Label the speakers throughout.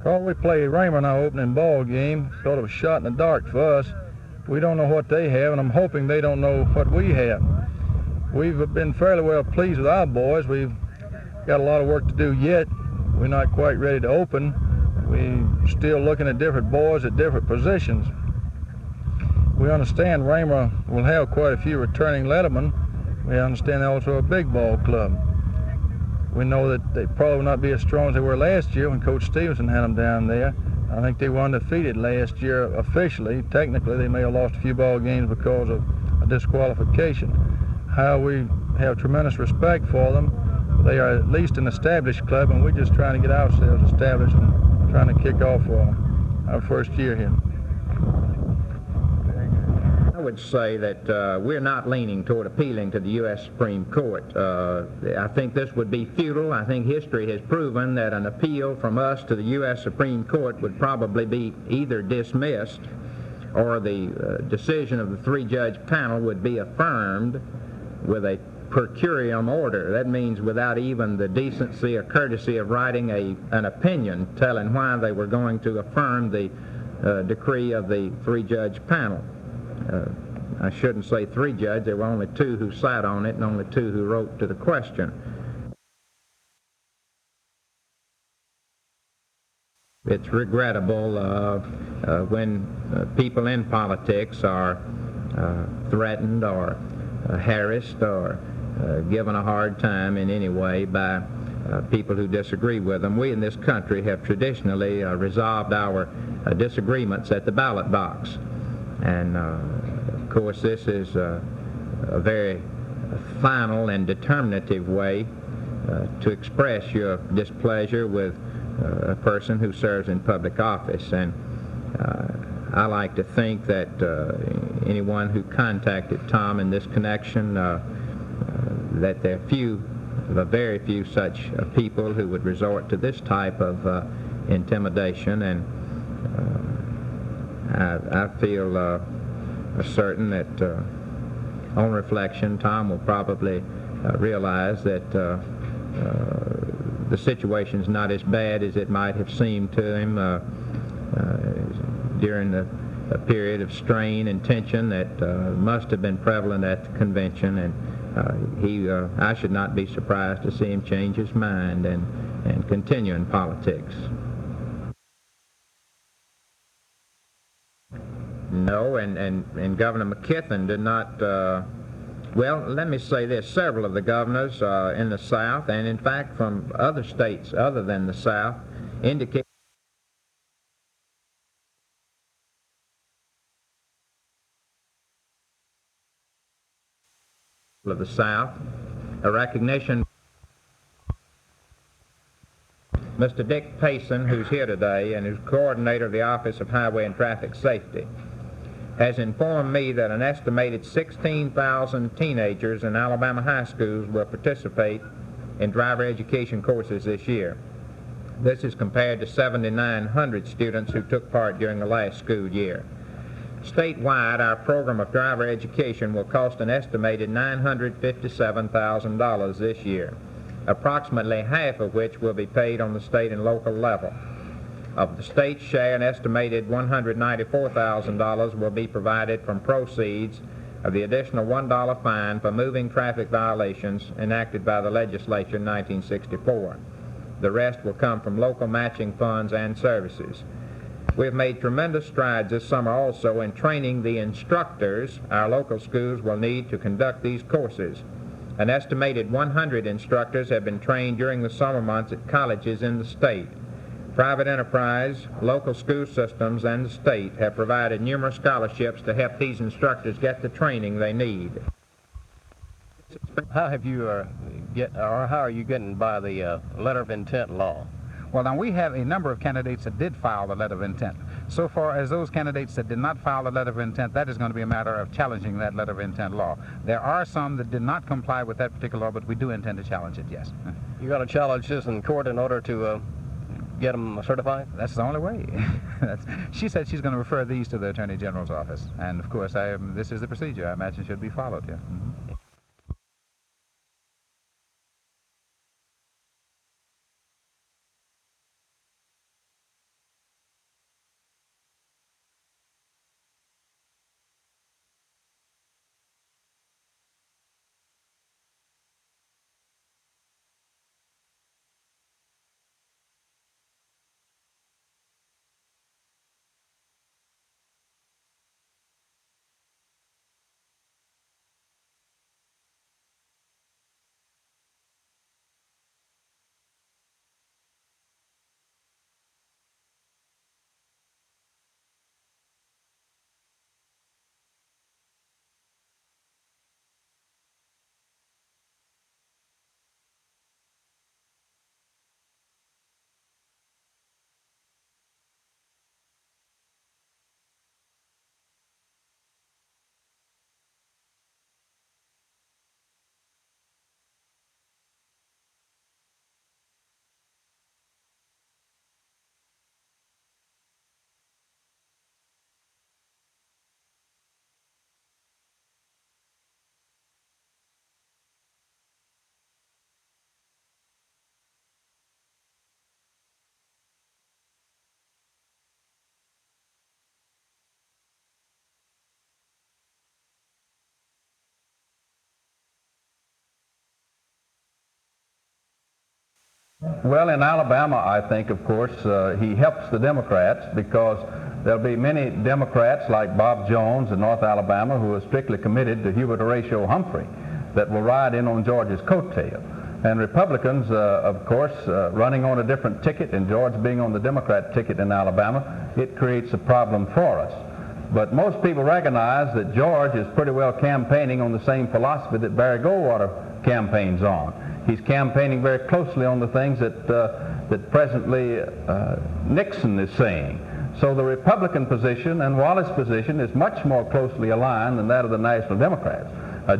Speaker 1: Carl, we played Raymer in our opening ball game. Thought it was shot in the dark for us. We don't know what they have, and I'm hoping they don't know what we have. We've been fairly well pleased with our boys. We've got a lot of work to do yet. We're not quite ready to open. We're still looking at different boys at different positions. We understand Raymer will have quite a few returning lettermen. We understand they're also a big ball club. We know that they probably will not be as strong as they were last year when Coach Stevenson had them down there. I think they were undefeated last year officially. Technically, they may have lost a few ball games because of a disqualification. However, we have tremendous respect for them. They are at least an established club, and we're just trying to get ourselves established and trying to kick off our first year here.
Speaker 2: I would say that we're not leaning toward appealing to the U.S. Supreme Court. I think this would be futile. I think history has proven that an appeal from us to the U.S. Supreme Court would probably be either dismissed or the decision of the three-judge panel would be affirmed with a per curiam order. That means without even the decency or courtesy of writing an opinion telling why they were going to affirm the decree of the three-judge panel. I shouldn't say three-judge. There were only two who sat on it and only two who wrote to the question. It's regrettable when people in politics are threatened or harassed or given a hard time in any way by people who disagree with them. We in this country have traditionally resolved our disagreements at the ballot box. And, of course, this is a very final and determinative way to express your displeasure with a person who serves in public office. And I like to think that anyone who contacted Tom in this connection, that there are very few such people who would resort to this type of intimidation. And I feel certain that on reflection, Tom will probably realize that the situation's not as bad as it might have seemed to him during a period of strain and tension that must have been prevalent at the convention. And I should not be surprised to see him change his mind and continue in politics. No, and Governor McKithen did not, well, let me say this, several of the governors in the South, and in fact from other states other than the South, indicate of the South, a recognition. Mr. Dick Payson, who's here today and who's coordinator of the Office of Highway and Traffic Safety, has informed me that an estimated 16,000 teenagers in Alabama high schools will participate in driver education courses this year. This is compared to 7,900 students who took part during the last school year. Statewide, our program of driver education will cost an estimated $957,000 this year, approximately half of which will be paid on the state and local level. Of the state's share, an estimated $194,000 will be provided from proceeds of the additional $1 fine for moving traffic violations enacted by the legislature in 1964. The rest will come from local matching funds and services. We have made tremendous strides this summer also in training the instructors our local schools will need to conduct these courses. An estimated 100 instructors have been trained during the summer months at colleges in the state. Private enterprise, local school systems, and the state have provided numerous scholarships to help these instructors get the training they need.
Speaker 3: How have you how are you getting by the letter of intent law?
Speaker 4: Well, now we have a number of candidates that did file the letter of intent. So far as those candidates that did not file the letter of intent, that is going to be a matter of challenging that letter of intent law. There are some that did not comply with that particular law, but we do intend to challenge it, yes.
Speaker 3: You're going to challenge this in court in order to get them certified?
Speaker 4: That's the only way. She said she's going to refer these to the Attorney General's office. And, of course, this is the procedure I imagine should be followed here. Mm-hmm.
Speaker 1: Well, in Alabama, I think, of course, he helps the Democrats because there'll be many Democrats like Bob Jones in North Alabama who are strictly committed to Hubert Horatio Humphrey that will ride in on George's coattail. And Republicans, of course, running on a different ticket and George being on the Democrat ticket in Alabama, it creates a problem for us. But most people recognize that George is pretty well campaigning on the same philosophy that Barry Goldwater campaigns on. He's campaigning very closely on the things that presently Nixon is saying. So the Republican position and Wallace' position is much more closely aligned than that of the National Democrats.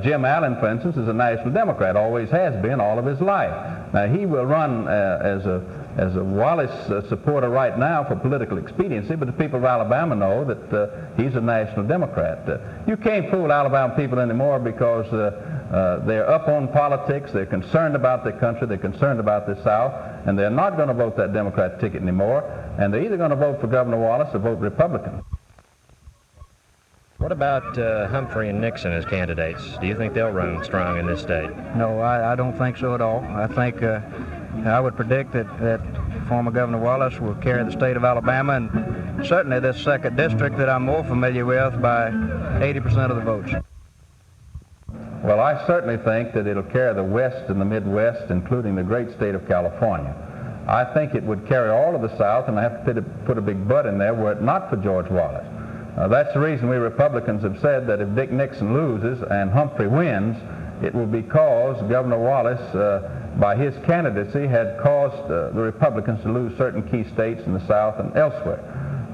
Speaker 1: Jim Allen, for instance, is a National Democrat, always has been all of his life. Now, he will run as a Wallace supporter right now for political expediency, but the people of Alabama know that he's a National Democrat. You can't fool Alabama people anymore because they're up on politics, they're concerned about their country, they're concerned about the South, and they're not going to vote that Democrat ticket anymore, and they're either going to vote for Governor Wallace or vote Republican.
Speaker 3: What about Humphrey and Nixon as candidates? Do you think they'll run strong in this state?
Speaker 5: No, I don't think so at all. I think I would predict that former Governor Wallace will carry the state of Alabama, and certainly this second district that I'm more familiar with, by 80% of the votes.
Speaker 1: Well, I certainly think that it'll carry the West and the Midwest, including the great state of California. I think it would carry all of the South, and I have to put a big but in there were it not for George Wallace. That's the reason we Republicans have said that if Dick Nixon loses and Humphrey wins, it will be because Governor Wallace, by his candidacy, had caused the Republicans to lose certain key states in the South and elsewhere.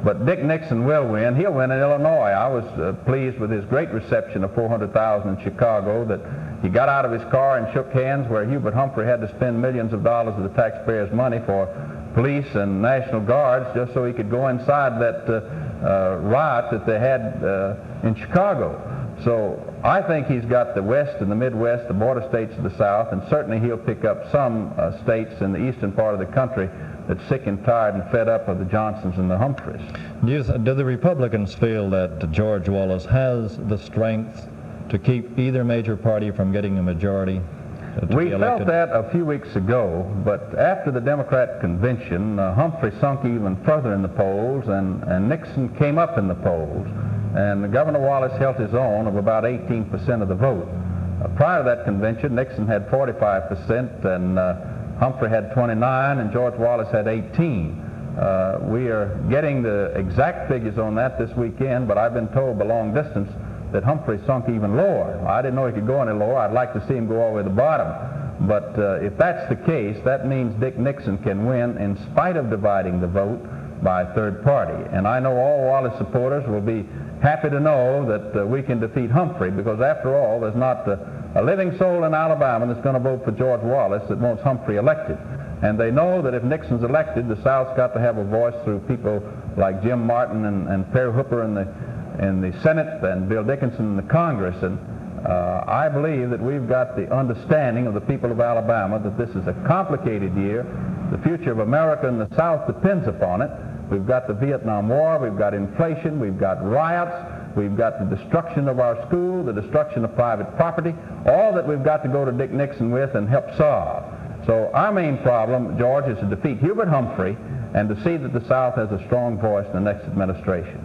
Speaker 1: But Dick Nixon will win. He'll win in Illinois. I was pleased with his great reception of 400,000 in Chicago, that he got out of his car and shook hands where Hubert Humphrey had to spend millions of dollars of the taxpayers' money for police and National Guards just so he could go inside that riot that they had in Chicago. So I think he's got the West and the Midwest, the border states of the South, and certainly he'll pick up some states in the eastern part of the country that's sick and tired and fed up of the Johnsons and the Humphreys.
Speaker 6: Do the Republicans feel that George Wallace has the strength to keep either major party from getting a majority to be elected?
Speaker 1: We felt that a few weeks ago, but after the Democrat convention, Humphrey sunk even further in the polls, and Nixon came up in the polls. And Governor Wallace held his own of about 18% of the vote. Prior to that convention, Nixon had 45%, and Humphrey had 29, and George Wallace had 18. We are getting the exact figures on that this weekend, but I've been told by long distance that Humphrey sunk even lower. I didn't know he could go any lower. I'd like to see him go all the way to the bottom. But if that's the case, that means Dick Nixon can win in spite of dividing the vote by a third party. And I know all Wallace supporters will be happy to know that we can defeat Humphrey, because after all, there's not a living soul in Alabama that's going to vote for George Wallace that wants Humphrey elected. And they know that if Nixon's elected, the South's got to have a voice through people like Jim Martin and Perry Hooper in the Senate and Bill Dickinson in the Congress. And I believe that we've got the understanding of the people of Alabama that this is a complicated year. The future of America and the South depends upon it. We've got the Vietnam War, we've got inflation, we've got riots, we've got the destruction of our school, the destruction of private property, all that we've got to go to Dick Nixon with and help solve. So our main problem, George, is to defeat Hubert Humphrey and to see that the South has a strong voice in the next administration.